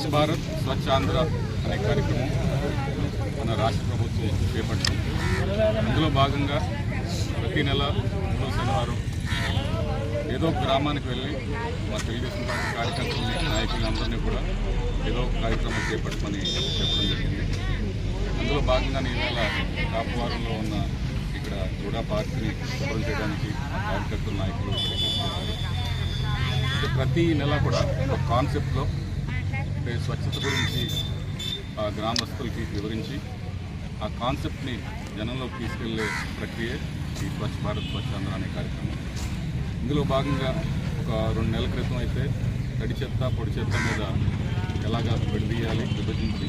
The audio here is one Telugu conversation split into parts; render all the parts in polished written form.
స్వచ్ఛ భారత్ స్వచ్ఛ ఆంధ్ర అనే కార్యక్రమం మన రాష్ట్ర ప్రభుత్వం చేపట్టాం. అందులో భాగంగా ప్రతి నెల 3వ శనివారం ఏదో గ్రామానికి వెళ్ళి మా తెలుగుదేశం పార్టీ కార్యకర్తలని నాయకులందరినీ కూడా ఏదో కార్యక్రమం చేపట్టమని చెప్పడం జరిగింది. అందులో భాగంగానే ఈవేళ కాపువారంలో ఉన్న ఇక్కడ కూడా పార్టీని శుభ్రం చేయడానికి కార్యకర్తల నాయకులు తీసుకొచ్చారు. ప్రతి నెల కూడా ఒక కాన్సెప్ట్లో అంటే స్వచ్ఛత గురించి ఆ గ్రామస్తులకి వివరించి ఆ కాన్సెప్ట్ని జనంలోకి తీసుకెళ్లే ప్రక్రియ ఈ స్వచ్ఛ భారత్ స్వచ్ఛ ఆంధ్ర అనే కార్యక్రమం. ఇందులో భాగంగా ఒక 2 నెలల క్రితం అయితే తడి చెత్త పొడి చెత్త మీద ఎలాగా విడదీయాలి విభజించి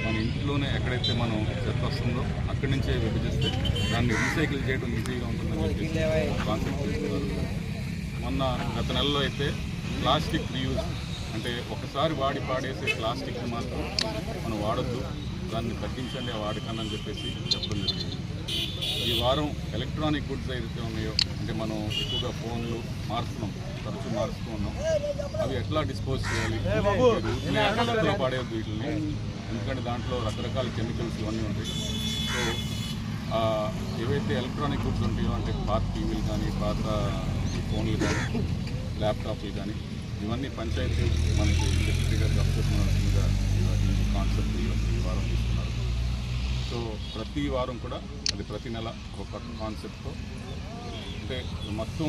మన ఇంట్లోనే ఎక్కడైతే మనం చెత్త వస్తుందో అక్కడి నుంచే విభజిస్తే దాన్ని రీసైకిల్ చేయడం ఈజీగా ఉంటుందని చెప్పి కాన్సెప్ట్ తీసుకున్నారు. మొన్న గత నెలలో అయితే ప్లాస్టిక్ రీయూజ్ అంటే ఒకసారి వాడి పాడేసే ప్లాస్టిక్ని మాత్రం మనం వాడద్దు, దాన్ని తగ్గించండి ఆ వాడకాన్ని అని చెప్పేసి చెప్పడం జరిగింది. ఈ వారం ఎలక్ట్రానిక్ గుడ్స్ ఏదైతే ఉన్నాయో అంటే మనం ఎక్కువగా ఫోన్లు తరచూ మారుస్తూ ఉన్నాం, అవి ఎట్లా డిస్పోజ్ చేయాలి, ఎట్లా పాడేయద్దు వీటిని, ఎందుకంటే దాంట్లో రకరకాల కెమికల్స్ ఇవన్నీ ఉంటాయి. సో ఏవైతే ఎలక్ట్రానిక్ గుడ్స్ ఉంటాయో అంటే పాత టీవీలు కానీ పాత ఫోన్లు కానీ ల్యాప్టాప్లు కానీ ఇవన్నీ పంచాయతీ మనకి ఎలక్ట్రిక్గా దక్కుతుందిగా ఈ కాన్సెప్ట్ ఈ వారం తీసుకున్నారు. సో ప్రతి వారం కూడా అది ప్రతి నెల ఒక కొత్త కాన్సెప్ట్తో అంటే మొత్తం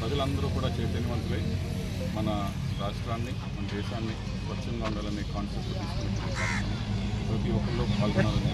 ప్రజలందరూ కూడా చైతన్యవంతులై మన రాష్ట్రాన్ని మన దేశాన్ని స్వచ్ఛంగా ఉండాలనే కాన్సెప్ట్ తీసుకుని ప్రతి ఒక్కరిలో పాల్గొనాలని